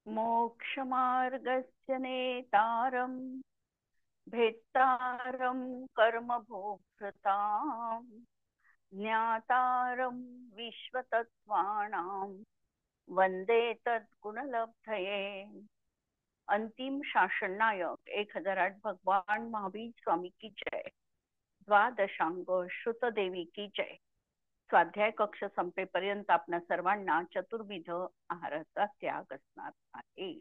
मोक्षमार्गस्य नेतारं भेत्तारं कर्मभोक्ताम् ज्ञातारं विश्वतत्त्वानां वंदे तद्गुणलब्धये। अंतिम शासन नायक 1008 भगवान महावीर स्वामी की जय। द्वादशांग श्रुतदेवी की जय। स्वाध्याय कक्ष संपेपर्यंत आपल्या सर्वांना चतुर्विध आहाराचा त्याग असणार आहे।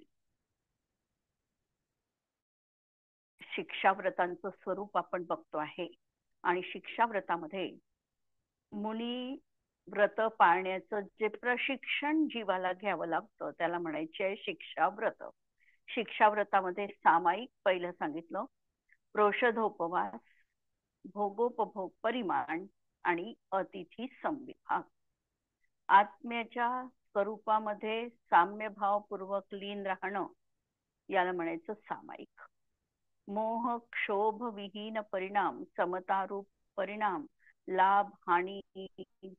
शिक्षाव्रतांचं स्वरूप आपण बघतो आहे आणि शिक्षाव्रतामध्ये मुनी व्रत पाळण्याचं जे प्रशिक्षण जीवाला घ्यावं लागतं त्याला म्हणायचे आहे शिक्षाव्रत। शिक्षाव्रतामध्ये सामायिक पहिलं सांगितलं, प्रोषधोपवास, भोगोपभोग परिमाण आणि अतिथी संविभाग। आत्म्याच्या स्वरूपामध्ये साम्यभावपूर्वक लीन राहणं याला म्हणायचं सामायिक। मोह क्षोभ विहीन परिणाम, समतारूप परिणाम, लाभ हानी,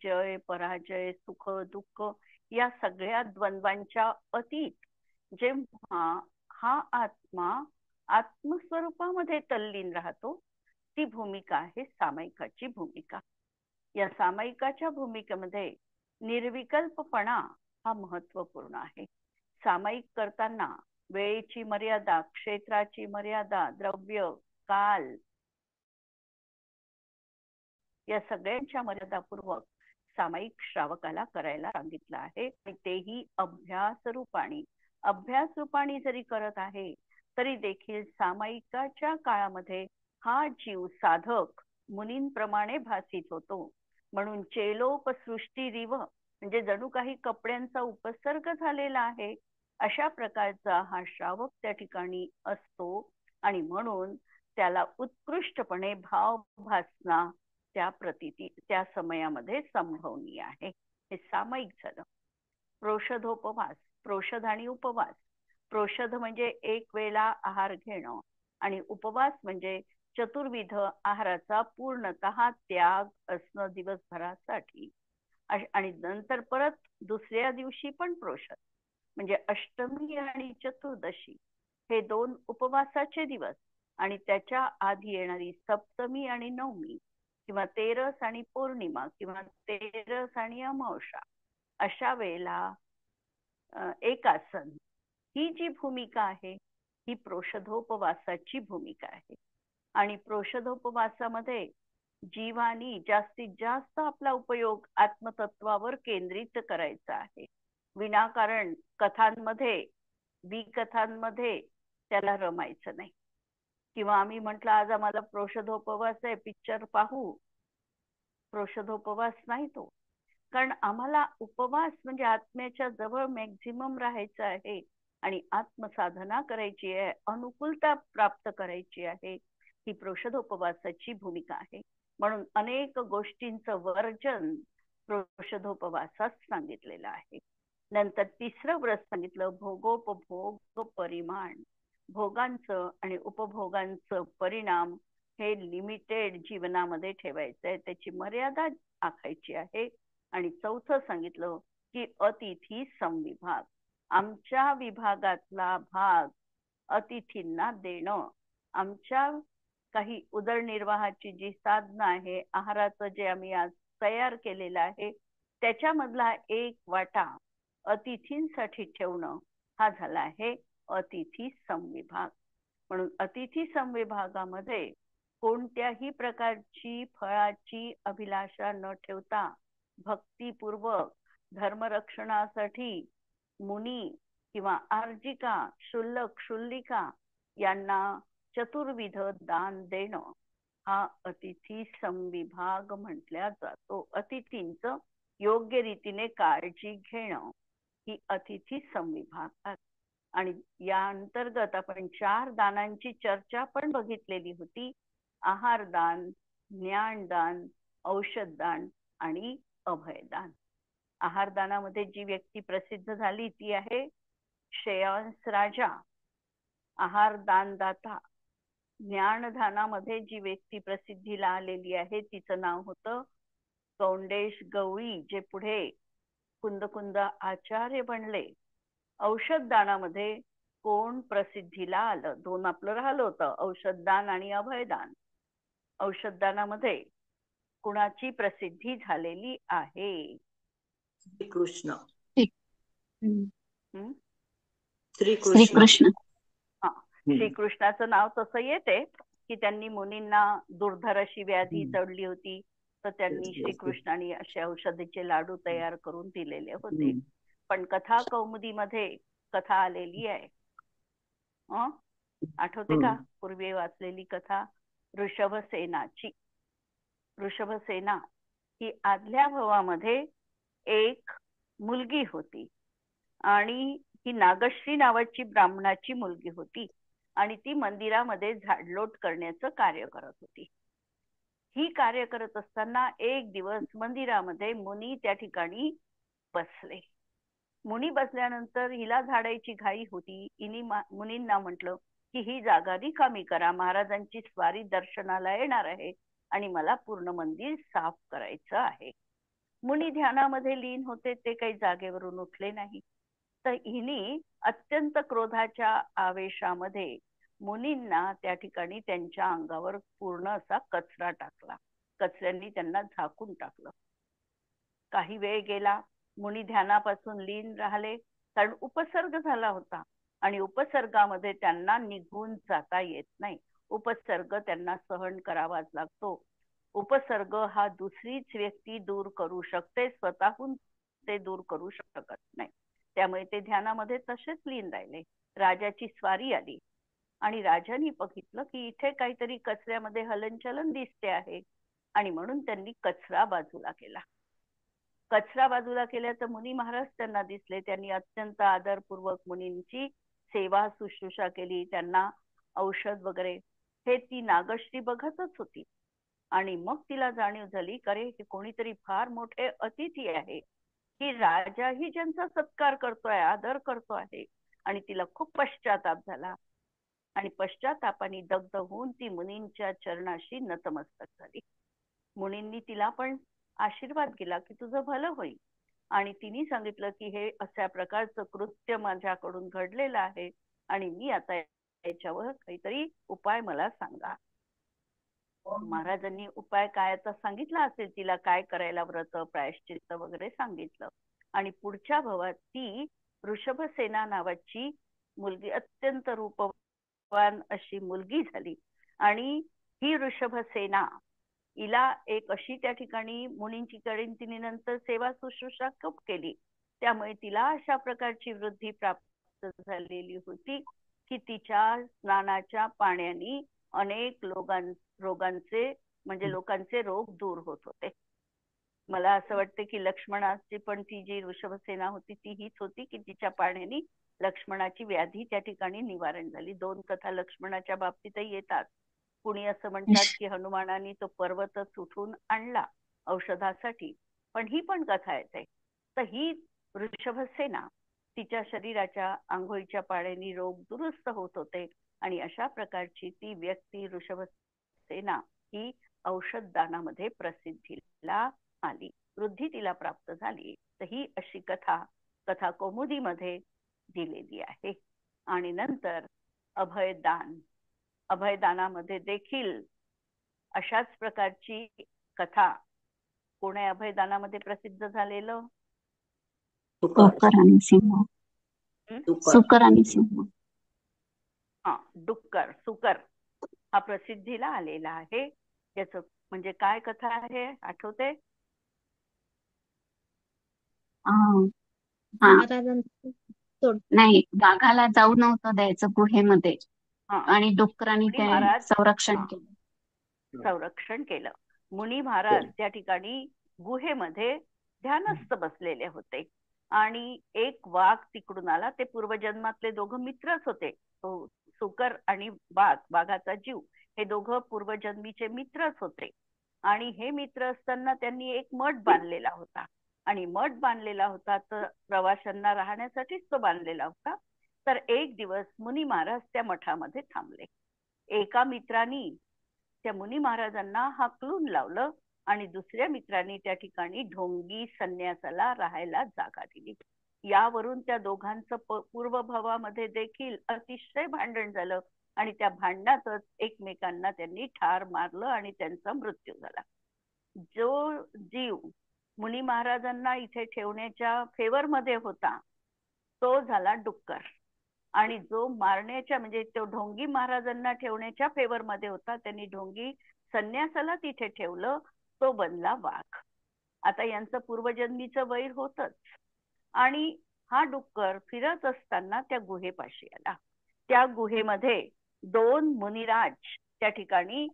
जय पराजय, सुख दुःख या सगळ्या द्वंद्वांच्या अतीत जेव्हा हा आत्मा आत्मस्वरूपामध्ये तल्लीन राहतो ती भूमिका आहे सामायिकाची भूमिका। या सामायिकाच्या भूमिकेमध्ये निर्विकल्पपणा हा महत्वपूर्ण आहे। सामायिक करताना वेळेची मर्यादा, क्षेत्राची मर्यादा, द्रव्य, काल या सगळ्यांच्या मर्यादापूर्वक सामायिक श्रावकाला करायला सांगितलं आहे आणि तेही अभ्यास रूपाने। अभ्यास रूपाने जरी करत आहे तरी देखील सामायिकाच्या काळामध्ये हा जीव साधक मुनींप्रमाणे भासित होतो। म्हणून चेलोपसृष्टीरिव म्हणजे जणू काही कपड्यांचा उपसर्ग झालेला आहे अशा प्रकारचा हा श्रावक त्या ठिकाणी असतो आणि म्हणून त्याला उत्कृष्टपणे भाव भासना त्या प्रतीती त्या समयामध्ये संभवनीय आहे। हे सामायिक झालं। प्रोषधोपवास, प्रोषध आणि उपवास। प्रोषध म्हणजे एक वेळा आहार घेणं आणि उपवास म्हणजे चतुर्विध आहाराचा पूर्णतः त्याग असणं दिवसभरासाठी। आणि नंतर परत दुसऱ्या दिवशी पण प्रोषध म्हणजे अष्टमी आणि चतुर्दशी हे दोन उपवासाचे दिवस आणि त्याच्या आधी येणारी सप्तमी आणि नवमी किंवा तेरस आणि पौर्णिमा किंवा तेरस आणि अमावस्या अशा वेळेला एकासन ही जी भूमिका आहे ही प्रोषधोपवासाची भूमिका आहे। आणि प्रोषधोपवासामध्ये जीवानी जास्तीत जास्त आपला उपयोग आत्मतत्वावर केंद्रित करायचा आहे। विनाकारण कथांमध्ये विकथांमध्ये त्याला रमायचं नाही। किंवा आम्ही म्हटलं आज आम्हाला प्रोषधोपवास आहे पिक्चर पाहू, प्रोषधोपवास नाही तो। कारण आम्हाला उपवास म्हणजे आत्म्याच्या जवळ मॅक्झिमम राहायचं आहे आणि आत्मसाधना करायची आहे, अनुकूलता प्राप्त करायची आहे, ही प्रोषधोपवासाची भूमिका आहे। म्हणून अनेक गोष्टींचं वर्जन प्रोषधोपवासात सांगितलेलं आहे। नंतर तिसरं व्रत सांगितलं, भोगोपभोग परिमाण। भोगांचं आणि उपभोगांचं परिणाम हे लिमिटेड जीवनामध्ये ठेवायचं आहे, त्याची मर्यादा आखायची आहे। आणि चौथं सांगितलं की अतिथी संविभाग, आमच्या विभागातला भाग अतिथींना देणं। आमच्या काही उदरनिर्वाहाची जी साधनं आहे, आहाराचं जे आम्ही आज तयार केलेलं आहे त्याच्यामधला एक वाटा अतिथींसाठी ठेवणं हा झाला आहे अतिथी संविभाग। म्हणून अतिथी संविभागामध्ये कोणत्याही प्रकारची फळाची अभिलाषा न ठेवता भक्तिपूर्वक धर्मरक्षणासाठी मुनी किंवा आर्जिका, शुल्लक, शुल्लिका यांना चतुर्विध दान देणं हा अतिथी संविभाग म्हटल्या जातो। अतिथींचं योग्य रीतीने काळजी घेणं ही अतिथी संविभाग। आणि या अंतर्गत आपण 4 दानांची चर्चा पण बघितलेली होती, आहारदान, ज्ञानदान, औषधदान आणि अभयदान। आहारदानामध्ये जी व्यक्ती प्रसिद्ध झाली ती आहे श्रेयांस राजा, आहारदानदाता। ज्ञानदानामध्ये जी व्यक्ती प्रसिद्धीला आलेली आहे तिचं नाव होतं कौंडेश गवळी, जे पुढे कुंद कुंद आचार्य बनले। औषधदानामध्ये कोण प्रसिद्धीला आलं? दोन आपलं राहिलं होतं, औषधदान आणि अभयदान. औषधदानामध्ये कुणाची प्रसिद्धी झालेली आहे? श्रीकृष्ण. हम्म? श्रीकृष्ण. हा, श्रीकृष्णाचं नाव तसं येते की त्यांनी मुनींना दुर्धर अशी व्याधी चढली होती, तर त्यांनी श्रीकृष्णाने असे औषधीचे लाडू तयार करून दिलेले होते. पण कथा कौमुदीमध्ये कथा आलेली आहे, आठवते का? पूर्वी वाचलेली कथा ऋषभसेनाची. ऋषभसेना ही आदल्या भवामध्ये एक मुलगी होती आणि ही नागश्री नावाची ब्राह्मणाची मुलगी होती आणि ती मंदिरामध्ये झाडलोट करण्याचं कार्य करत होती. ही कार्य करत असताना एक दिवस मंदिरामध्ये मुनी त्या ठिकाणी बसले. मुनी बसल्यानंतर हिला झाडायची घाई होती. हिने मुनींना म्हटलं की ही जागा रिकामी करा, महाराजांची स्वारी दर्शनाला येणार आहे आणि मला पूर्ण मंदिर साफ करायचं आहे. मुनी ध्यानामध्ये लीन होते, ते काही जागेवरून उठले नाही. तर हिने अत्यंत क्रोधाच्या आवेशामध्ये मुनींना त्या ठिकाणी त्यांच्या अंगावर पूर्ण असा कचरा टाकला. कचऱ्यांनी त्यांना झाकून टाकलं. काही वेळ गेला, मुनी ध्यानापासून लीन राहिले, कारण उपसर्ग झाला होता आणि उपसर्गामध्ये त्यांना निघून जाता येत नाही. उपसर्ग त्यांना सहन करावाच लागतो. उपसर्ग हा दुसरीच व्यक्ती दूर करू शकते, स्वतःहून ते दूर करू शकत नाही. त्यामुळे ते ध्यानामध्ये तसेच लीन राहिले. राजाची स्वारी आली आणि राजाने बघितलं की इथे काहीतरी कचऱ्यामध्ये हलनचलन दिसते आहे आणि म्हणून त्यांनी कचरा बाजूला केला. कचरा बाजूला केल्या तर मुनी महाराज त्यांना दिसले. त्यांनी अत्यंत आदरपूर्वक मुनींची सेवा शुश्रूषा केली, त्यांना औषध वगैरे. हे ती नागश्री बघतच होती आणि मग तिला जाणीव झाली, अरे हे कोणीतरी फार मोठे अतिथी आहे, की राजाही ज्यांचा सत्कार करतोय, आदर करतो आहे. आणि तिला खूप पश्चाताप झाला आणि पश्चातापाने दग्ध होऊन ती मुनींच्या चरणाशी नतमस्तक झाली. मुनींनी तिला पण आशीर्वाद केला की तुझं भलं होईल आणि तिने सांगितलं की हे अशा प्रकारचं कृत्य माझ्याकडून घडलेलं आहे आणि मी आता याच्यावर काहीतरी उपाय मला सांगा. महाराजांनी उपाय काय आता सांगितला असेल तिला, काय करायला, व्रत प्रायश्चित्त वगैरे सांगितलं. आणि पुढच्या भवात ती ऋषभसेना नावाची मुलगी, अत्यंत रूपवान अशी मुलगी झाली. आणि ही ऋषभसेना, हिला एक अशी त्या ठिकाणी मुनींची कडीन तिने नंतर सेवा शुश्रूषा खूप केली, त्यामुळे तिला अशा प्रकारची वृद्धी प्राप्त झालेली होती की तिच्या स्नानाच्या पाण्याने अनेक रोगांचे म्हणजे लोकांचे रोग दूर होत होते. मला असं वाटतं की लक्ष्मणाची पण ती जी ऋषभसेना होती ती हीच होती की तिच्या पाण्याने लक्ष्मणाची व्याधी त्या ठिकाणी निवारण झाली. दोन कथा लक्ष्मणाच्या बाबतीतही येतात. कुणी असं म्हणतात की हनुमानाने तो पर्वतच उठून आणला औषधासाठी, पण ही पण कथा येते. तर ही ऋषभसेना, तिच्या शरीराच्या आंघोळीच्या पाण्याने रोग दुरुस्त होत होते आणि अशा प्रकारची ती व्यक्ती ऋषभसेना ही औषध दानामध्ये प्रसिद्धीला आली, वृद्धी तिला प्राप्त झाली. तर ही अशी कथा कथा कौमुदीमध्ये दिलेली आहे. आणि नंतर अभयदान, अभयदानामध्ये देखील अशाच प्रकारची कथा कोणी अभयदानामध्ये प्रसिद्ध झालेलं? डुक्कर आणि सिंह. सुकर आणि सिंह. हा, डुक्कर सुकर हा प्रसिद्धीला आलेला आहे. याच म्हणजे काय कथा आहे आठवते? नाही, वाघाला जाऊ नव्हतं द्यायचं गुहेमध्ये आणि डुक्करांनी ते संरक्षण केलं. संरक्षण केलं. मुनी महाराज त्या ठिकाणी गुहेमध्ये ध्यानस्थ बसलेले होते आणि एक वाघ तिकडून आला. ते पूर्वजन्मातले दोघं मित्रच होते, सुकर आणि वाघ, वाघाचा जीव, हे दोघं पूर्वजन्मीचे मित्रच होते. आणि हे मित्र असताना त्यांनी एक मठ बांधलेला होता आणि मठ बांधलेला होता तर प्रवाशांना राहण्यासाठीच तो बांधलेला होता. तर एक दिवस मुनी महाराज त्या मठामध्ये थांबले. एका मित्रांनी त्या मुनी महाराजांना हाकलून लावलं आणि दुसऱ्या मित्रांनी त्या ठिकाणी ढोंगी संन्यासाला राहायला जागा दिली. यावरून त्या दोघांचं पूर्वभावामध्ये देखील अतिशय भांडण झालं आणि त्या भांडणातच एकमेकांना त्यांनी ठार मारलं आणि त्यांचा मृत्यू झाला. जो जीव मुनी महाराजांना इथे ठेवण्याच्या फेवर मध्ये होता तो झाला डुक्कर, आणि जो मारण्याच्या म्हणजे तो ढोंगी महाराजांना ठेवण्याच्या फेवर मध्ये होता, त्यांनी ढोंगी संन्यासाला तिथे ठेवलं, तो बनला वाघ. आता यांचं पूर्वजन्मीचं वैर होतच, आणि हा डुक्कर फिरत असताना त्या गुहेपाशी आला. त्या गुहेमध्ये 2 मुनिराज त्या ठिकाणी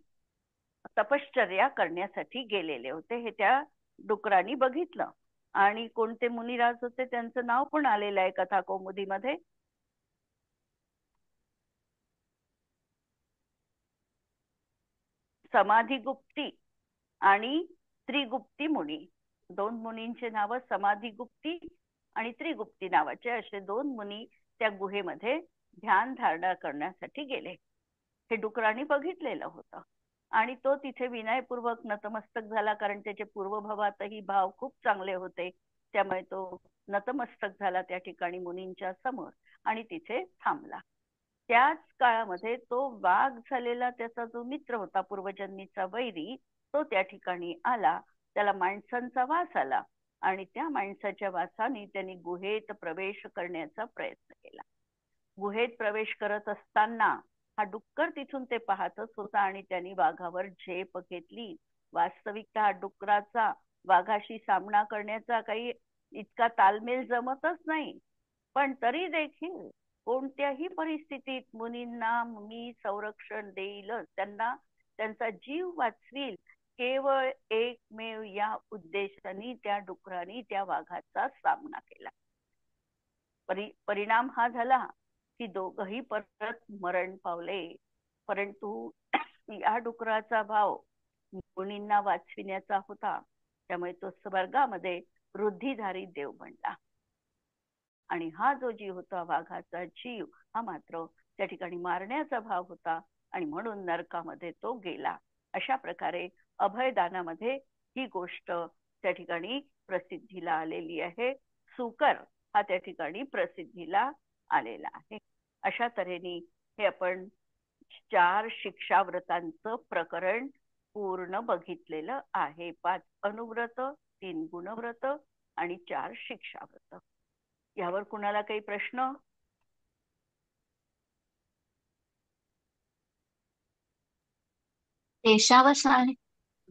तपश्चर्या करण्यासाठी गेलेले होते. हे त्या डुकरांनी बघितलं. आणि कोणते मुनिराज होते त्यांचं नाव पण आलेलं आहे कथा कौमुदीमध्ये. समाधिगुप्ती आणि त्रिगुप्ती मुनी. 2 मुनींचे नाव समाधिगुप्ती आणि त्रिगुप्ती नावाचे असे 2 मुनी त्या गुहेमध्ये ध्यान धारणा करण्यासाठी गेले. हे डुकरांनी बघितलेलं होतं आणि तो तिथे विनयपूर्वक नतमस्तक झाला, कारण त्याचे पूर्वभावातही भाव खूप चांगले होते. त्यामुळे तो नतमस्तक झाला त्या ठिकाणी मुनींच्या समोर आणि तिथे थांबला. त्याच काळामध्ये तो वाघ झालेला त्याचा जो मित्र होता पूर्वजन्मीचा वैरी, तो त्या ठिकाणी आला. त्याला माणसांचा वास आला आणि त्या माणसाच्या वासाने त्यांनी गुहेत प्रवेश करण्याचा प्रयत्न केला. गुहेत प्रवेश करत असताना हा डुक्कर तिथून ते पाहतच होता आणि त्यांनी वाघावर झेप घेतली. वास्तविकता हा डुकराचा वाघाशी सामना करण्याचा काही इतका तालमेल जमतच नाही, पण तरी देखील कोणत्याही परिस्थितीत मुनींना मी संरक्षण देईलच, त्यांना त्यांचा जीव वाचवील, केवळ एकमेव या उद्देशाने त्या डुकराने त्या वाघाचा सामना केला. परिणाम हा झाला की दोघही परत मरण पावले. परंतु या डुकराचा भाव मुनींना वाचविण्याचा होता, त्यामुळे तो स्वर्गामध्ये वृद्धिधारी देव बनला. आणि हा जो जीव होता वाघाचा जीव, हा मात्र त्या ठिकाणी मारण्याचा भाव होता आणि म्हणून नरकामध्ये तो गेला. अशा प्रकारे अभयदानामध्ये ही गोष्ट त्या ठिकाणी प्रसिद्धीला आलेली आहे. सुकर हा त्या ठिकाणी प्रसिद्धीला आलेला आहे. अशा तऱ्हेने हे आपण 4 शिक्षाव्रतांचं प्रकरण पूर्ण बघितलेलं आहे. 5 अनुव्रत, 3 गुणव्रत आणि 4 शिक्षाव्रत. यावर कुणाला काही प्रश्न?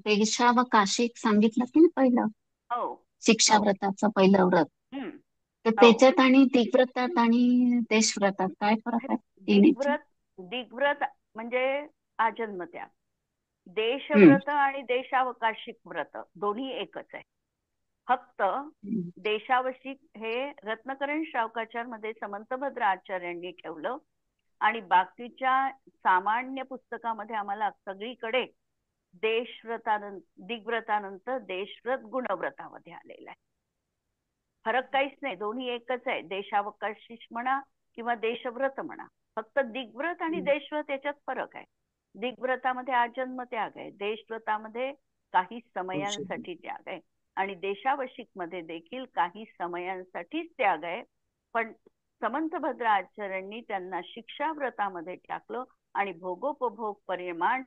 देशावकाशिक सांगितलं की ना पहिलं, हो, शिक्षाव्रताचं पहिलं व्रत, तर त्याच्यात आणि दिग्व्रतात आणि देशव्रतात काय फरक आहे? दिग्व्रत म्हणजे आजन्मत्याग, देशव्रत आणि देशावकाशिक व्रत दोन्ही एकच आहे. फक्त देशावशिक हे रत्नकरण शावकाचार मध्ये समंतभद्र आचार्यांनी ठेवलं आणि बाकीच्या सामान्य पुस्तकामध्ये आम्हाला सगळीकडे दिग्व्रतानंतर देशव्रत गुणव्रतामध्ये आलेला आहे. फरक काहीच नाही, दोन्ही एकच आहे. देशावकाशिक म्हणा किंवा देशव्रत म्हणा, फक्त दिग्व्रत आणि देशव्रत याच्यात फरक आहे. दिग्व्रतामध्ये आजन्म त्याग आहे, देशव्रतामध्ये काही समयांसाठी त्याग आहे, आणि देशावशिक मध्ये देखील काही समयांसाठीच त्याग आहे. पण समंतभद्र आचार्यांनी त्यांना शिक्षाव्रतामध्ये टाकलं आणि भोगोपभोग परिमाण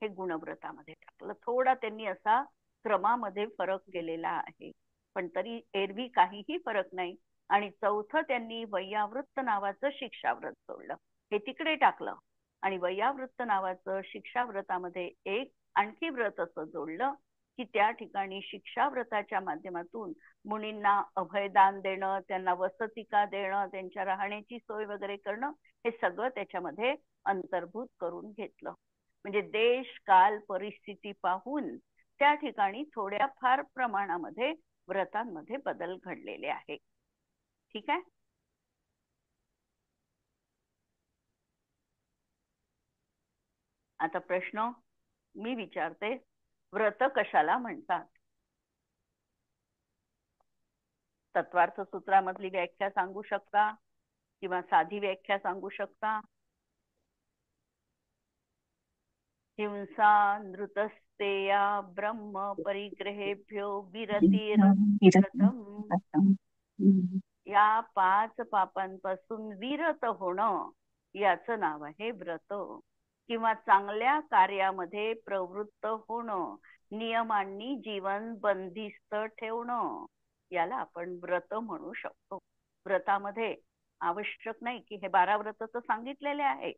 हे गुणव्रतामध्ये टाकलं. थोडा त्यांनी असा क्रमामध्ये फरक केलेला आहे, पण तरी एरवी काहीही फरक नाही. आणि चौथं त्यांनी वैयावृत्त नावाचं शिक्षाव्रत सोडलं, हे तिकडे टाकलं आणि वैयावृत्त नावाचं शिक्षाव्रतामध्ये एक आणखी व्रत असं जोडलं की त्या ठिकाणी शिक्षाव्रताच्या माध्यमातून मुनींना अभयदान देणं, त्यांना वसतिका देणं, त्यांच्या राहण्याची सोय वगैरे करणं, हे सगळं त्याच्यामध्ये अंतर्भूत करून घेतलं. म्हणजे देश काल परिस्थिती पाहून त्या ठिकाणी थोड्या फार प्रमाणामध्ये व्रतांमध्ये बदल घडलेले आहे. ठीक आहे. आता प्रश्न मी विचारते, व्रत कशाला म्हणतात? तत्वार्थ सूत्रामधली व्याख्या सांगू शकता किंवा साधी व्याख्या सांगू शकता? हिंसा नृतस्तेया ब्रह्म परिग्रहेभ्यो विरतिर्व्रतम्. या 5 पापांपासून विरत होणं याचं नाव आहे व्रत. किंवा चांगल्या कार्यामध्ये प्रवृत्त होणं, नियमांनी जीवन बंदिस्त ठेवणं, याला आपण व्रत म्हणू शकतो. व्रतामध्ये आवश्यक नाही की हे 12 व्रत तर सांगितलेले आहे,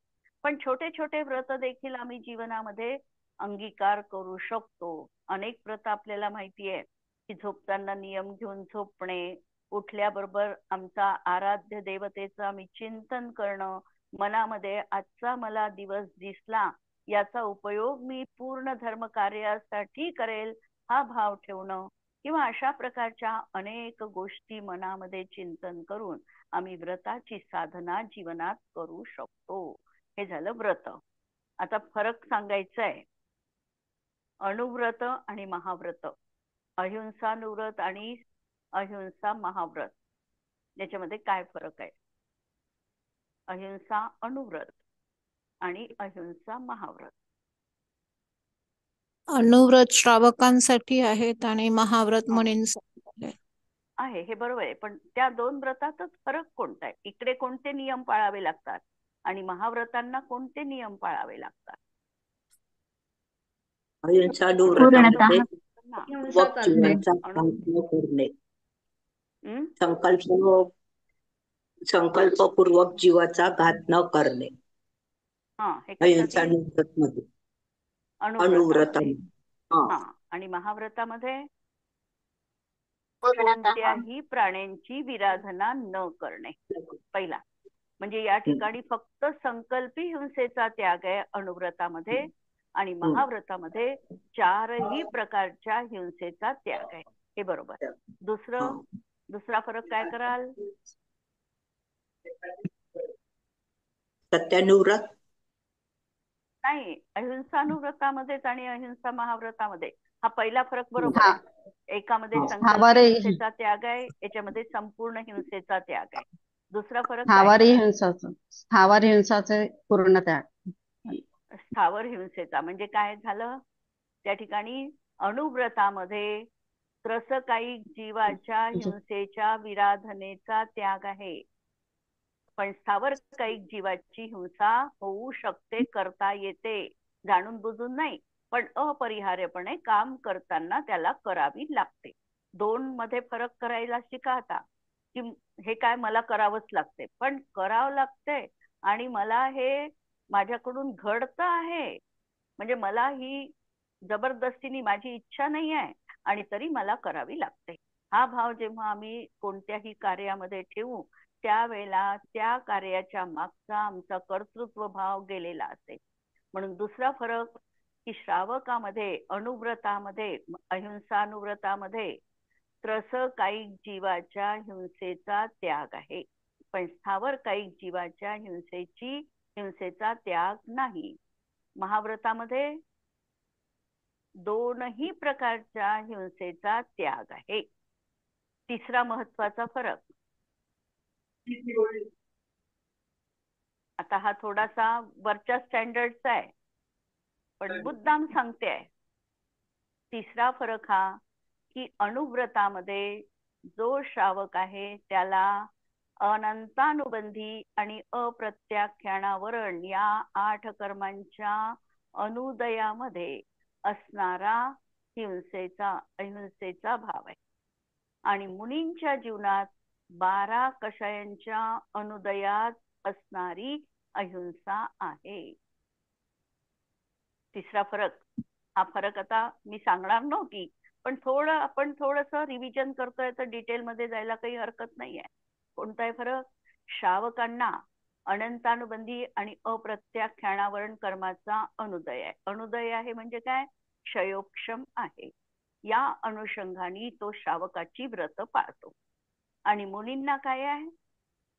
पण छोटे छोटे व्रत देखील आम्ही जीवनामध्ये अंगीकार करू शकतो. अनेक व्रत आपल्याला माहिती आहे की झोपताना नियम घेऊन झोपणे, उठल्याबरोबर आमचा आराध्य देवतेचं आम्ही चिंतन करणं, मनामध्ये आजचा मला दिवस दिसला याचा उपयोग मी पूर्ण धर्म कार्यासाठी करेल हा भाव ठेवणं, किंवा अशा प्रकारच्या अनेक गोष्टी मनामध्ये चिंतन करून आम्ही व्रताची साधना जीवनात करू शकतो. हे झालं व्रत. आता फरक सांगायचा आहे. अणुव्रत आणि महाव्रत, अहिंसानुव्रत आणि अहिंसा महाव्रत, याच्यामध्ये काय फरक आहे? अहिंसा अणुव्रत आणि अहिंसा महाव्रत. अनुव्रत श्रावकांसाठी आहेत आणि महाव्रत मुनींसाठी आहे. हे बरोबर आहे, पण त्या 2 व्रतातच फरक कोणता आहे? इकडे कोणते नियम पाळावे लागतात आणि महाव्रतांना कोणते नियम पाळावे लागतात? अहिंसानुव्रतामध्ये जीवाचा प्रयत्न करणे, संकल्पपूर्वक जीवाचा घात न करणे. अहिंसानुव्रत अनुव्रत आणि महाव्रतामध्ये कोणत्याही प्राण्यांची विराधना न करणे. पहिला म्हणजे या ठिकाणी फक्त संकल्पी हिंसेचा त्याग आहे अणुव्रतामध्ये, आणि महाव्रतामध्ये 4ही प्रकारच्या हिंसेचा त्याग आहे. हे बरोबर. दुसरा फरक काय कराल? सत्यानुव्रत नाही, अहिंसानुव्रतामध्येच आणि अहिंसा महाव्रतामध्ये हा पहिला फरक बरोबर आहे. एकामध्ये संकल्प हिंसेचा त्याग आहे, याच्यामध्ये संपूर्ण हिंसेचा त्याग आहे. दुसरा फरक स्थावर हिंसाचे पूर्ण त्याग. स्थावर हिंसेचा म्हणजे काय झालं? त्या ठिकाणी अणुव्रतामध्ये त्रसकायिक जीवाच्या हिंसेच्या विराधनेचा त्याग आहे, पण स्थावरकायिक जीवाची हिंसा होऊ शकते, करता येते, जाणून बुजून नाही, पण अपरिहार्यपणे काम करताना त्याला करावी लागते. 2 मध्ये फरक करायला शिका आता, की हे काय मला करावंच लागते, पण करावं लागते आणि मला हे माझ्याकडून घडतं आहे, म्हणजे मला ही जबरदस्तीने माझी इच्छा नाही आहे आणि तरी मला करावी लागते. हा भाव जेव्हा आम्ही कोणत्याही कार्यामध्ये ठेवू त्यावेळेला त्या कार्याच्या मागचा आमचा कर्तृत्व भाव गेलेला असेल. म्हणून दुसरा फरक की श्रावकामध्ये अणुव्रतामध्ये अहिंसानुव्रतामध्ये त्रसकायिक जीवाच्या हिंसेचा त्याग आहे, पण स्थावरकायिक जीवाच्या हिंसेचा त्याग नाही. महाव्रतामध्ये 2ही प्रकारच्या हिंसेचा त्याग आहे. तिसरा महत्वाचा फरक, आता हा थोडासा वरच्या स्टँडर्डचा आहे पण मुद्दाम सांगते आहे. तिसरा फरक हा की अणुव्रतामध्ये जो श्रावक आहे त्याला अनंतानुबंधी आणि अप्रत्याख्यानावरण या 8 कर्मांच्या अनुदयामध्ये असणारा अहिंसेचा भाव आहे, आणि मुनींच्या जीवनात 12 कषायांच्या अनुदयात असणारी अहिंसा आहे. तिसरा फरक, हा फरक आता मी सांगणार नव्हती, पण आपण थोडंसं रिव्हिजन करतोय तर डिटेलमध्ये जायला काही हरकत नाहीये. कोणता आहे फरक? श्रावकांना अनंतानुबंधी आणि अप्रत्याख्यानावरण कर्माचा अनुदय आहे. अनुदय आहे म्हणजे काय? क्षयोक्षम आहे. या अनुषंगाने तो श्रावकाची व्रत पाळतो. आणि मुनींना काय आहे?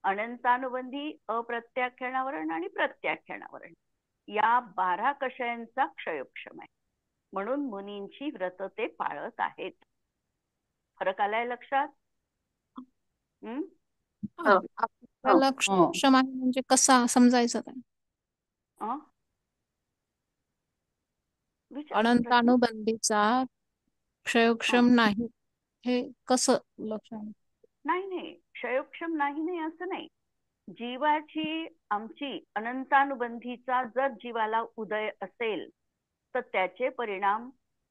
अनंतानुबंधी, अप्रत्याख्यानावरण आणि प्रत्याख्यानावरण या 12 कषयांचा क्षयोक्षम आहे, म्हणून मुनींची व्रत ते पाळत आहेत. फरक आलाय लक्षात? आपल्याला क्षम आहे म्हणजे कसा समजायचं काय? अनंतानुबंधीचा क्षयोक्षम नाही हे कसं लक्षात? नाही, क्षयोक्षम नाही असं नाही. जीवाची आमची अनंतानुबंधीचा जर जीवाला उदय असेल तर त्याचे परिणाम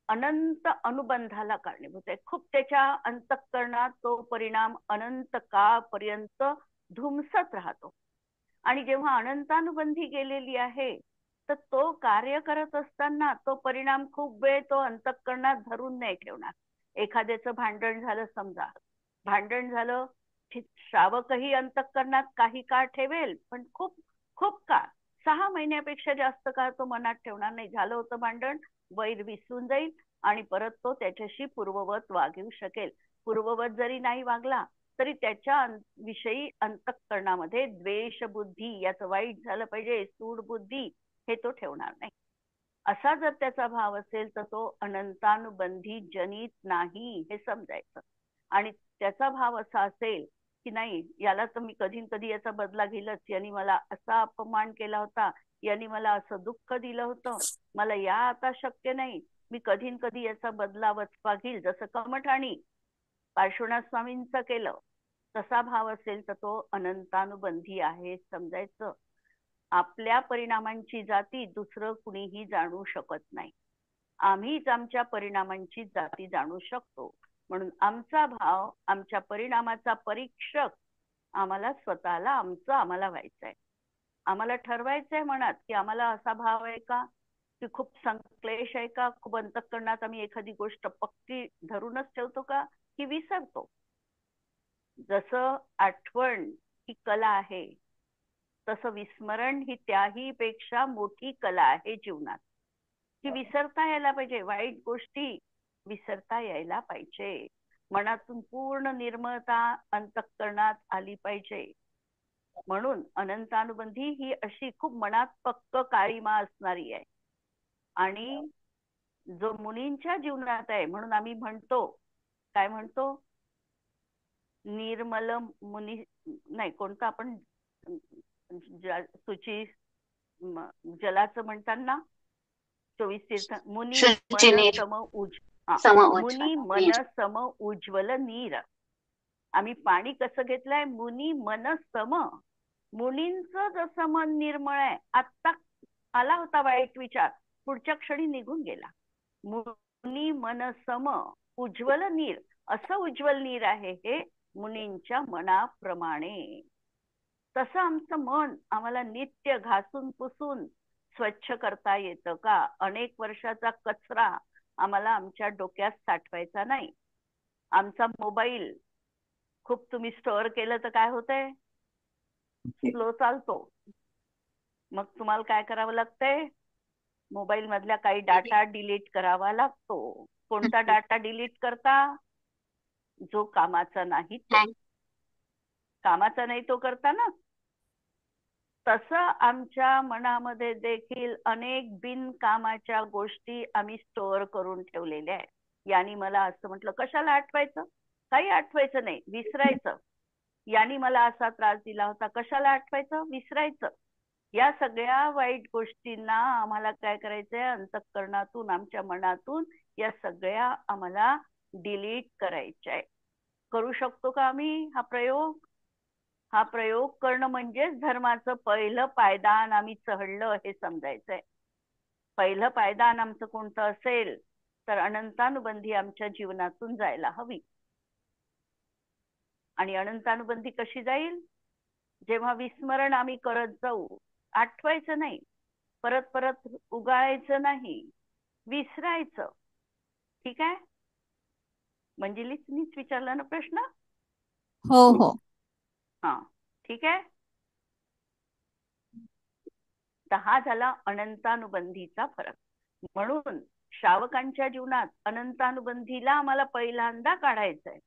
अनंत अनुबंधाला कारणीभूत आहे. खूप त्याच्या अंतःकरणात तो परिणाम अनंत काळपर्यंत धुमसत राहतो. आणि जेव्हा अनंतानुबंधी गेलेली आहे तर तो कार्य करत असताना तो परिणाम खूप वेळ तो अंतःकरणात धरून नाही ठेवणार. एखाद्याचं भांडण झालं समजा, भांडण झालं, श्रावकही अंतःकरणात काही काळ ठेवेल, पण खूप खूप काळ, 6 महिन्यापेक्षा जास्त काळ तो मनात ठेवणार नाही. झालं होतं भांडण, वैर विसरून जाईल आणि परत तो त्याच्याशी पूर्ववत वागू शकेल. पूर्ववत जरी नाही वागला तरी त्याच्या विषयी अंतःकरणामध्ये द्वेष बुद्धी, याचं वाईट झालं पाहिजे, सूड बुद्धी, हे तो ठेवणार नाही. असा जर त्याचा भाव असेल तर तो अनंतानुबंधी जनित नाही हे समजायचं. आणि त्याचा भाव असा असेल की नाही, याला तर मी कधी कधी याचा बदला घेईलच, यांनी मला असा अपमान केला होता, यांनी मला असं दुःख दिलं होतं, मला या आता शक्य नाही, मी कधी कधी याचा बदला वचपा घेईल. जसं कमठाणी पार्श्वनाथ स्वामींचं केलं, तसा भाव असेल तर तो अनंतानुबंधी आहे समजायचं. आपल्या परिणामांची जाती दुसरं कुणीही जाणू शकत नाही. आम्हीच आमच्या परिणामांची जाती जाणू शकतो. म्हणून आमचा भाव, आमच्या परिणामाचा परीक्षक आम्हाला स्वतःला आम्हाला व्हायचंय. आम्हाला ठरवायचंय मनात की आम्हाला असा भाव आहे का, की खूप संक्लेश आहे का, खूप अंतःकरणात आम्ही एखादी गोष्ट पक्की धरूनच ठेवतो का, की विसरतो. जसं आठवण ही कला आहे तसं विस्मरण ही त्याही पेक्षा मोठी कला आहे जीवनात. की विसरता यायला पाहिजे, वाईट गोष्टी विसरता यायला पाहिजे, मनातून पूर्ण निर्मळता अंतःकरणात आली पाहिजे. म्हणून अनंतानुबंधी ही अशी खूप मनात पक्क काळीमा असणारी आहे. आणि जो मुनींच्या जीवनात आहे, म्हणून आम्ही म्हणतो, काय म्हणतो, निर्मल मुनी नाही, कोणतं आपण सुची जलाचं म्हणताना 24 तीर्थ, मुनी मन सम उज मुनी मन सम उज्ज्वल नीर. आम्ही पाणी कसं घेतलंय, मुनी मन सम. मुनींचं जसं मन निर्मळ आहे, आत्ता आला होता वाईट विचार, पुढच्या क्षणी निघून गेला. मुनी मन सम उज्ज्वल नीर, असं उज्ज्वल नीर आहे हे मुनींच्या मनाप्रमाणे. तसं आमचं मन आम्हाला नित्य घासून पुसून स्वच्छ करता येतं का? अनेक वर्षाचा कचरा आम्हाला आमच्या डोक्यात साठवायचा नाही. आमचा मोबाईल खूप तुम्ही स्टोअर केलं तर काय होतंय, स्लो चालतो. मग तुम्हाला काय करावं लागतंय, मोबाईल मधल्या काही डाटा डिलीट करावा लागतो. कोणता डाटा डिलीट करता, जो कामाचा नाही, कामाचा नाही तो करता ना. तसं आमच्या मनामध्ये देखील अनेक बिनकामाच्या गोष्टी आम्ही स्टोअर करून ठेवलेल्या आहेत. यांनी मला असं म्हटलं, कशाला आठवायचं, काही आठवायचं नाही, विसरायचं. यांनी मला असा त्रास दिला होता, कशाला आठवायचं, विसरायचं. या सगळ्या वाईट गोष्टींना आम्हाला काय करायचंय, अंतःकरणातून, आमच्या मनातून या सगळ्या आम्हाला डिलीट करायच्या आहे. करू शकतो का आम्ही हा प्रयोग? हा प्रयोग करणं म्हणजेच धर्माचं पहिलं पायदान आम्ही चढलं हे समजायचंय. पहिलं पायदान आमचं कोणतं असेल तर अनंतानुबंधी आमच्या जीवनातून जायला हवी. आणि अनंतानुबंधी कशी जाईल, जेव्हा विस्मरण आम्ही करत जाऊ, आठवायचं नाही, परत परत उगाळायचं नाही, विसरायचं. ठीक आहे, मंजिलीच विचारला ना प्रश्न? हो हो. हा, ठीक आहे. तर हा झाला अनंतानुबंधीचा फरक. म्हणून श्रावकांच्या जीवनात अनंतानुबंधीला आम्हाला पहिल्यांदा काढायचा आहे.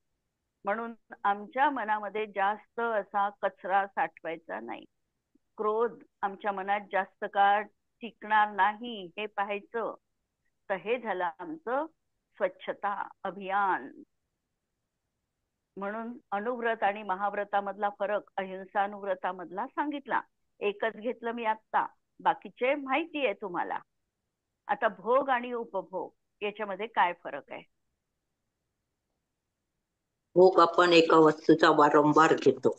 म्हणून आमच्या मनामध्ये जास्त असा कचरा साठवायचा नाही. क्रोध आमच्या मनात जास्त काळ टिकणार नाही हे पाहायचं. तर हे झालं आमचं स्वच्छता अभियान. म्हणून अनुव्रत आणि महाव्रतामधला फरक अहिंसानुव्रतामधला सांगितला. एकच घेतलं मी आत्ता, बाकीचे माहिती आहे तुम्हाला. आता भोग आणि उपभोग याच्यामध्ये काय फरक आहे? भोग आपण एका वस्तूचा वारंवार घेतो.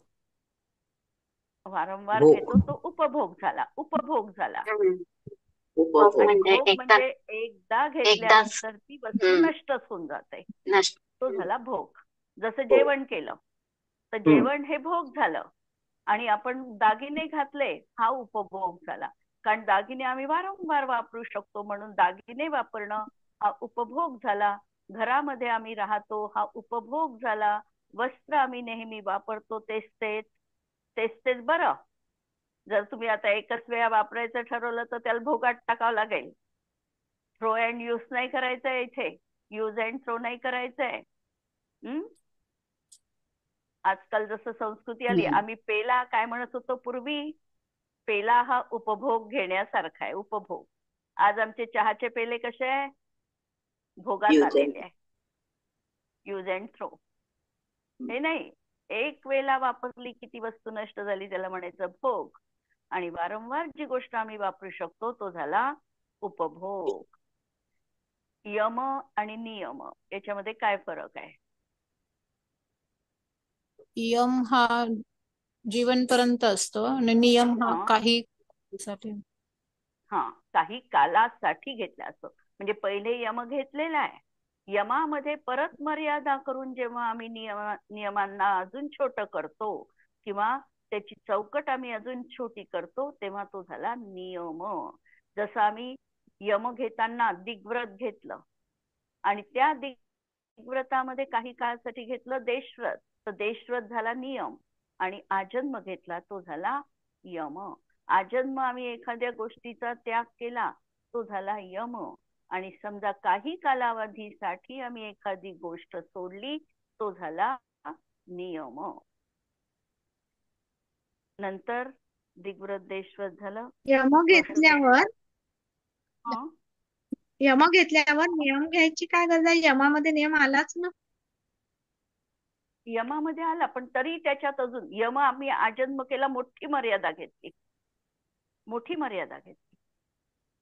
वारंवार भोग घेतो तो उपभोग झाला. उपभोग झाला. उपभोग आणि म्हणजे भोग एकदा म्हणजे एकदा एकदाच घेतल्यानंतर ती वस्तू हम्म नष्टच होऊन जाते. नष्ट तो झाला भोग. जसं भोग. जेवण केलं तर जेवण हे भोग झालं आणि आपण दागिने घातले हा उपभोग झाला. कारण दागिने आम्ही वारंवार वापरू शकतो म्हणून दागिने वापरणं हा उपभोग झाला. घरामध्ये आम्ही राहतो हा उपभोग झाला. वस्त्र आम्ही नेहमी वापरतो तेच बरं. जर तुम्ही आता एकच वेळा वापरायचं ठरवलं तर त्याला भोगात टाकावं लागेल. थ्रो अँड यूज नाही करायचंय इथे. यूज अँड थ्रो नाही करायचंय. आजकाल जसं संस्कृती आली आम्ही पेला काय म्हणत होतो पूर्वी. पेला हा उपभोग घेण्यासारखा आहे. उपभोग. आज आमचे चहाचे पेले कसे आहे भोगात यूज आलेले आहे. यूज अँड थ्रो हे नाही. एक वेळेला वापरली की ती वस्तू नष्ट झाली त्याला म्हणायचं भोग. आणि वारंवार जी गोष्ट आम्ही वापरू शकतो तो झाला उपभोग. यम आणि नियम याच्यामध्ये काय फरक आहे? यम हा जीवनपर्यंत असतो आणि नियम हा काही साठी. काही कालासाठी घेतला असतो. म्हणजे पहिले यम घेतलेला आहे. यमामध्ये परत मर्यादा करून जेव्हा आम्ही नियमांना अजून छोटं करतो किंवा त्याची चौकट आम्ही अजून छोटी करतो तेव्हा तो झाला नियम. जसं आम्ही यम घेताना दिग्व्रत घेतलं आणि त्या दिग्व्रतामध्ये काही काळासाठी घेतलं देशव्रत तर देशव्रत झाला नियम आणि आजन्म घेतला तो झाला यम. आजन्म आम्ही एखाद्या गोष्टीचा त्याग केला तो झाला यम आणि समजा काही कालावधीसाठी आम्ही एखादी गोष्ट सोडली तो झाला नियम. नंतर दिग्व्रत देशव्रत झालं. यम घेतल्यावर नियम घ्यायची काय गरज आहे? यमामध्ये नियम आलाच ना. यमामध्ये आला पण तरी त्याच्यात अजून यम आम्ही आजन्म केला मोठी मर्यादा घेतली.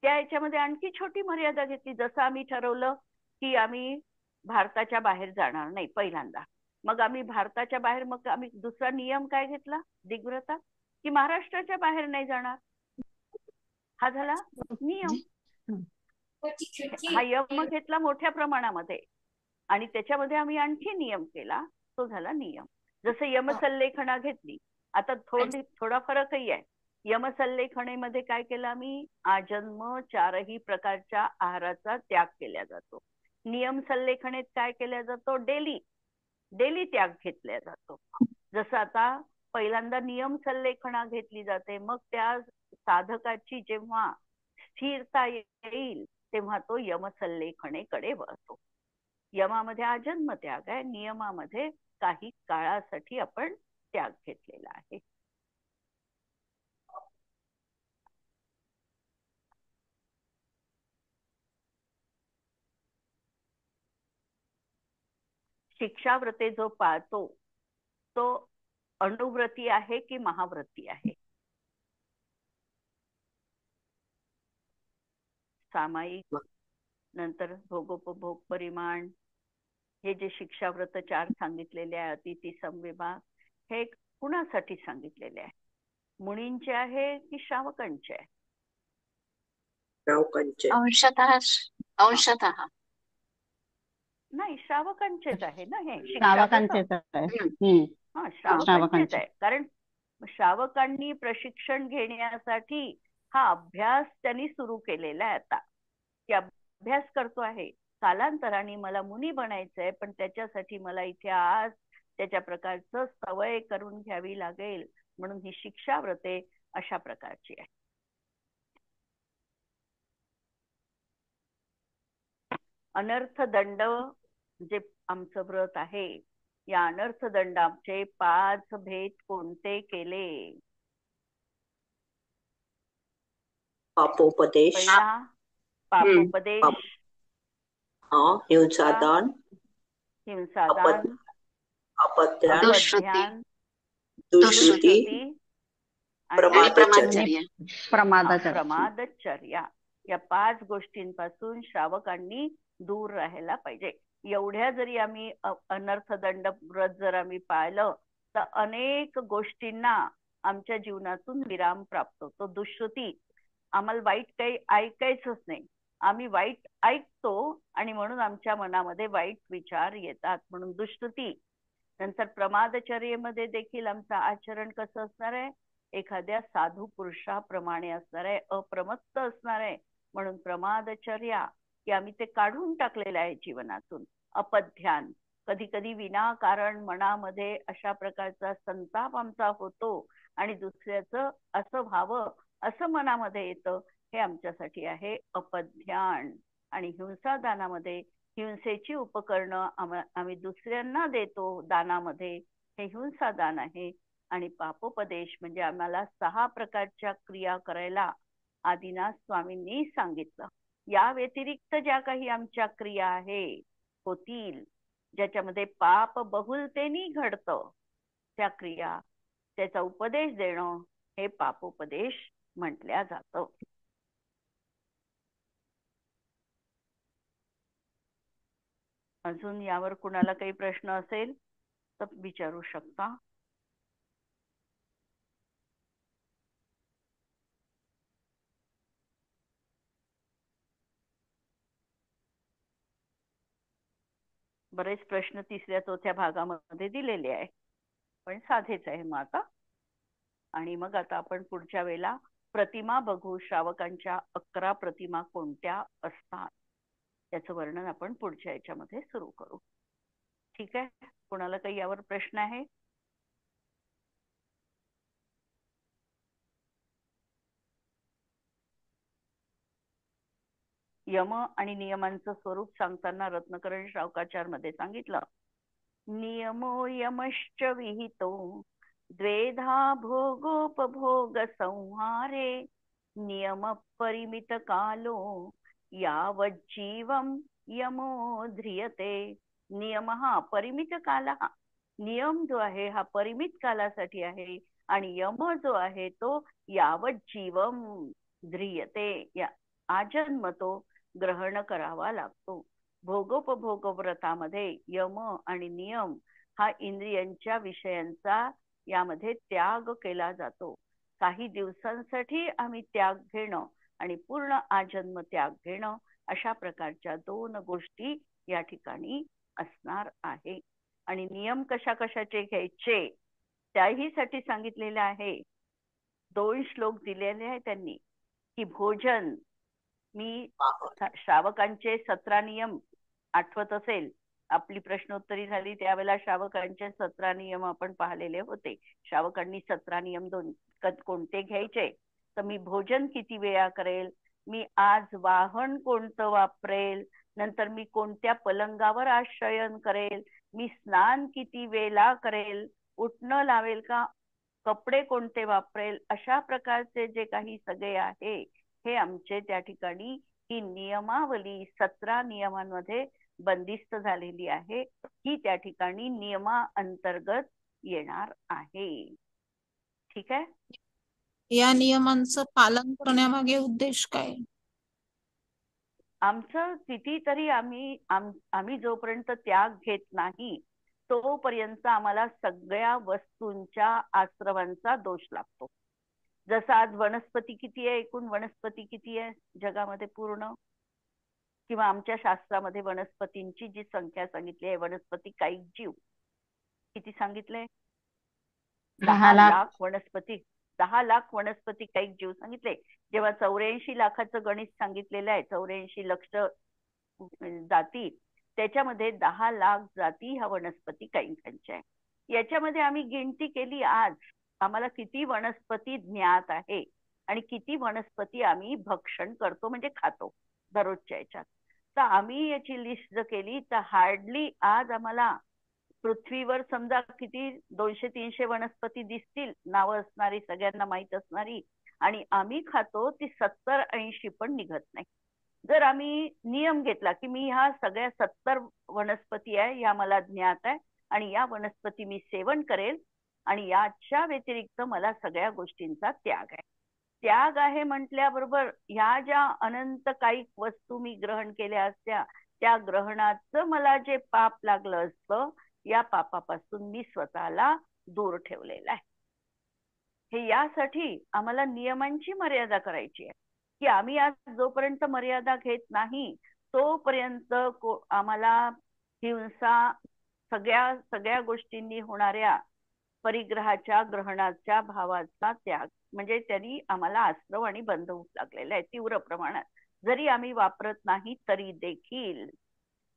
त्या याच्यामध्ये आणखी छोटी मर्यादा घेतली. जसं आम्ही ठरवलं की आम्ही भारताच्या बाहेर जाणार नाही पहिल्यांदा. मग आम्ही भारताच्या बाहेर मग आम्ही दुसरा नियम काय घेतला दिग्व्रतात की महाराष्ट्राच्या बाहेर नाही जाणार. हा झाला नियम. हा यम घेतला मोठ्या प्रमाणामध्ये आणि त्याच्यामध्ये आम्ही आणखी नियम केला तो झाला नियम. जसं यमसल्लेखना घेतली. आता थोडा फरकही आहे. यमसल्लेखनेमध्ये काय केलं आम्ही आजन्म 4ही प्रकारच्या आहाराचा त्याग केला जातो. नियम सल्लेखनेत काय केला जातो डेली त्याग घेतला जातो. जसं आता पहिल्यांदा नियम सल्लेखना घेतली जाते मग त्या साधकाची जेव्हा स्थिरता येईल तेव्हा तो यमसल्लेखनेकडे वळतो. यमामध्ये आजन्म त्याग आहे. नियमामध्ये काही काळासाठी आपण त्याग घेतलेला आहे. शिक्षाव्रते जो पाळतो तो अनुव्रती आहे की महाव्रती आहे? सामायिक नंतर भोगोपभोग परिमाण हे जे शिक्षाव्रत 4 सांगितलेले आहे अतिथी संविभाग हे कुणासाठी सांगितलेले आहे? मुनींचे आहे की श्रावकांचे आहे? अंशतः नाही श्रावकांचेच आहे ना हे श्रावकांचेच आहे. श्रावकांचेच आहे. कारण श्रावकांनी प्रशिक्षण घेण्यासाठी हा अभ्यास त्यांनी सुरू केलेला आहे. आता की अभ्यास करतो आहे. कालांतराने मला मुनी बनायचंय पण त्याच्यासाठी मला इथे आज त्याच्या प्रकारचं सवय करून घ्यावी लागेल म्हणून ही शिक्षाव्रते अशा प्रकारची आहे. अनर्थ दंड जे आमचं व्रत आहे या अनर्थ दंडाचे 5 भेद कोणते केले? पापोपदेश, पहिला पापोपदेश, हिंसादान, अपध्यान, दुष्कृती, प्रमादचर्या या 5 गोष्टींपासून श्रावकांनी दूर राहायला पाहिजे. एवढ्या जरी आम्ही अनर्थदंड व्रत जर आम्ही पाळलं तर अनेक गोष्टींना आमच्या जीवनातून विराम प्राप्त होतो. दुःश्रुती, आम्हाला वाईट काही ऐकायचंच नाही, आम्ही वाईट ऐकतो आणि म्हणून आमच्या मनामध्ये वाईट विचार येतात, म्हणून दुःश्रुती. नंतर प्रमादचर्येमध्ये देखील आमचं आचरण कसं असणार आहे, एखाद्या साधू पुरुषाप्रमाणे असणार आहे, अप्रमत्त असणार आहे. म्हणून प्रमादचर्या की आम्ही ते काढून टाकलेलं आहे जीवनातून. अपध्यान, कधी कधी विनाकारण मनामध्ये अशा प्रकारचा संताप आमचा होतो आणि दुसऱ्याचं असं व्हावं असं मनामध्ये येतं, हे आमच्यासाठी आहे अपध्यान. आणि हिंसादानामध्ये हिंसेची उपकरणं आम्ही दुसऱ्यांना देतो दानामध्ये, हे हिंसादान आहे. आणि पापोपदेश म्हणजे आम्हाला 6 प्रकारच्या क्रिया करायला आदिनाथ स्वामींनी सांगितलं. या व्यतिरिक्त ज्या काही आमच्या क्रिया आहे होतील, ज्याच्यामध्ये पाप बहुलतेने घडतं, त्या क्रिया, त्याचा उपदेश देणं, हे पापोपदेश म्हटल्या जातं. अजून यावर कुणाला काही प्रश्न असेल तर विचारू शकता. बरेच प्रश्न 3ऱ्या-4थ्या भागामध्ये दिलेले आहे, पण साधेच आहे मग आता. आणि मग आता आपण पुढच्या वेळेला प्रतिमा बघू. श्रावकांच्या 11 प्रतिमा कोणत्या असतात त्याचं वर्णन आपण पुढच्या याच्यामध्ये सुरू करू. ठीक आहे, कोणाला काही यावर प्रश्न आहे? यम आणि नियमांचं स्वरूप सांगताना रत्नकरण श्रावकाचार मध्ये सांगितलं, नियमो यमश्च विहितो द्वेधा भोगोपभोग संहारे नियम परिमित कालो यावज्जीवम यमो ध्रियते. नियम हा परिमित काला, नियम जो आहे हा परिमित कालासाठी आहे आणि यम जो आहे तो यावज्जीवम ध्रियते, या आजन्म तो ग्रहण करावा लागतो. भोगोपभोग व्रतामध्ये यम आणि नियम हा इंद्रियांच्या विषयांचा यामध्ये त्याग केला जातो. काही दिवसांसाठी आम्ही त्याग घेणं आणि पूर्ण आजन्म त्याग घेणं, अशा प्रकारच्या 2 गोष्टी या ठिकाणी असणार आहे. आणि नियम कशा कशाचे घ्यायचे त्याही साठी सांगितलेलं आहे. 2 श्लोक दिलेले आहेत त्यांनी, की भोजन, मी श्रावकांचे 17 नियम आठवत असेल, आपली प्रश्नोत्तरी झाली त्यावेळेला श्रावकांचे 17 नियम आपण पाहिलेले होते. श्रावकांनी 17 नियम कोणते घ्यायचे, तर मी भोजन किती वेळा करेल, मी आज वाहन कोणतं वापरेल, नंतर मी कोणत्या पलंगावर आज शयन करेल, मी स्नान किती वेळा करेल, उठणं लावेल का, कपडे कोणते वापरेल, अशा प्रकारचे जे काही सगळे आहे हे आमचे त्या ठिकाणी ही नियमावली 17 नियमांमध्ये बंदिस्त झालेली आहे, ही त्या ठिकाणी नियमा अंतर्गत येणार आहे. ठीक आहे. या नियमांचं पालन करण्यामागे उद्देश काय? आमचं कितीतरी आम्ही जोपर्यंत त्याग घेत नाही तोपर्यंत आम्हाला सगळ्या वस्तूंच्या आश्रवांचा दोष लागतो. जसं आज वनस्पती किती आहे, एकूण वनस्पती किती आहे जगामध्ये पूर्ण, किंवा आमच्या शास्त्रामध्ये वनस्पतींची जी संख्या सांगितली आहे, वनस्पती कायिक जीव किती सांगितलंय, 10 लाख वनस्पती, 10 लाख वनस्पती कायिक जीव सांगितले. जेव्हा 84 लाखाचं गणित सांगितलेलं आहे, 84 लक्ष जाती, त्याच्यामध्ये 10 लाख जाती ह्या वनस्पती कायिकांच्या आहे. याच्यामध्ये आम्ही गिनती केली, आज आम्हाला किती वनस्पती ज्ञात आहे आणि किती वनस्पती आम्ही भक्षण करतो म्हणजे खातो दररोजच्या याच्यात. तर आम्ही याची लिस्ट जर केली तर हार्डली आज आम्हाला पृथ्वीवर समजा किती 200-300 वनस्पती दिसतील नावं असणारी, सगळ्यांना माहित असणारी, आणि आम्ही खातो ती 70-80 पण निघत नाही. जर आम्ही नियम घेतला की मी ह्या सगळ्या 70 वनस्पती आहे या मला ज्ञात आहे आणि या वनस्पती मी सेवन करेल आणि याच्या व्यतिरिक्त मला सगळ्या गोष्टींचा त्याग आहे. त्याग आहे म्हटल्याबरोबर ह्या ज्या अनंत काही वस्तू मी ग्रहण केल्या असत्या त्या ग्रहणाचं मला जे पाप लागलं असतं, या पापापासून मी स्वतःला दूर ठेवलेला आहे. हे यासाठी आम्हाला नियमांची मर्यादा करायची आहे, की आम्ही आज जोपर्यंत मर्यादा घेत नाही तोपर्यंत आम्हाला हिंसा, सगळ्या सगळ्या गोष्टींनी होणाऱ्या परिग्रहाच्या, ग्रहणाच्या भावाचा त्याग, म्हणजे त्यांनी आम्हाला आश्रव आणि बंध होऊ लागलेला आहे तीव्र प्रमाणात, जरी आम्ही वापरत नाही तरी देखील.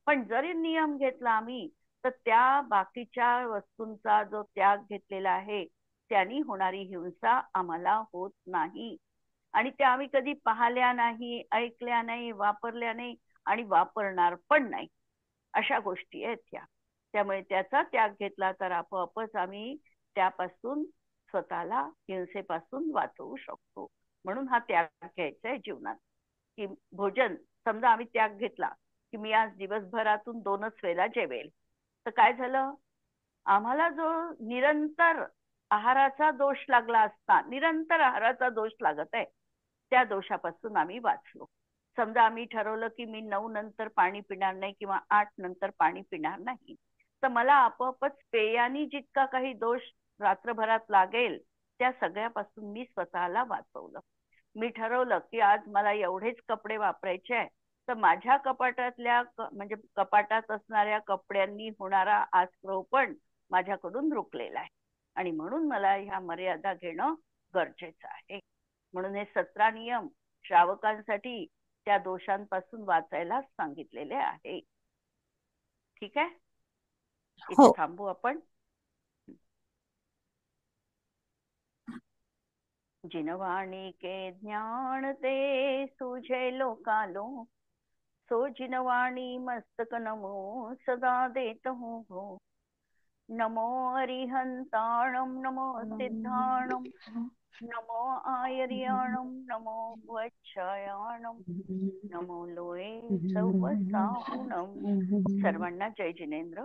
पण जरी नियम घेतला आम्ही, तर त्या बाकीच्या वस्तूंचा जो त्याग घेतलेला आहे त्यांनी होणारी हिंसा आम्हाला होत नाही, आणि त्या आम्ही कधी पाहिल्या नाही, ऐकल्या नाही, वापरल्या नाही आणि वापरणार पण नाही. अशा गोष्टी आहेत त्या. त्यामुळे त्याचा त्याग घेतला तर आपोआपच आम्ही त्यापासून स्वतःला हिंसेपासून वाचवू शकतो. म्हणून हा त्याग घ्यायचा आहे जीवनात. की भोजन समजा आम्ही त्याग घेतला की मी आज दिवसभरातून 2च वेळेला जेवेल, तर काय झालं, आम्हाला जो निरंतर आहाराचा दोष लागला असता, निरंतर आहाराचा दोष लागत आहे, त्या दोषापासून आम्ही वाचलो. समजा आम्ही ठरवलं की मी 9 नंतर पाणी पिणार नाही किंवा 8 नंतर पाणी पिणार नाही, तर मला आपोआपच पेयानी जितका काही दोष रात्रभरात लागेल त्या सगळ्यापासून मी स्वतःला वाचवलं. मी ठरवलं की आज मला एवढेच कपडे वापरायचे आहे, तर माझ्या कपाटातल्या म्हणजे कपाटात असणाऱ्या कपड्यांनी होणारा आस्रव पण माझ्याकडून रुकलेला आहे, आणि म्हणून मला ह्या मर्यादा घेणं गरजेचं आहे. म्हणून हे 17 नियम श्रावकांसाठी त्या दोषांपासून वाचायला सांगितलेले आहे. ठीक आहे, इथे हो. थांबू आपण. जिनवाणी के ज्ञान ते सूझे लोकालो, सो जिनवाणी मस्तक नमो सदा देत हूँ हो. नमो अरिहंताणम नमो सिद्धाणम नमो आयर्याणम नमो वच्छायाणम नमो लोये सव्वसाहुणम. सर्वांना जय जिनेंद्र.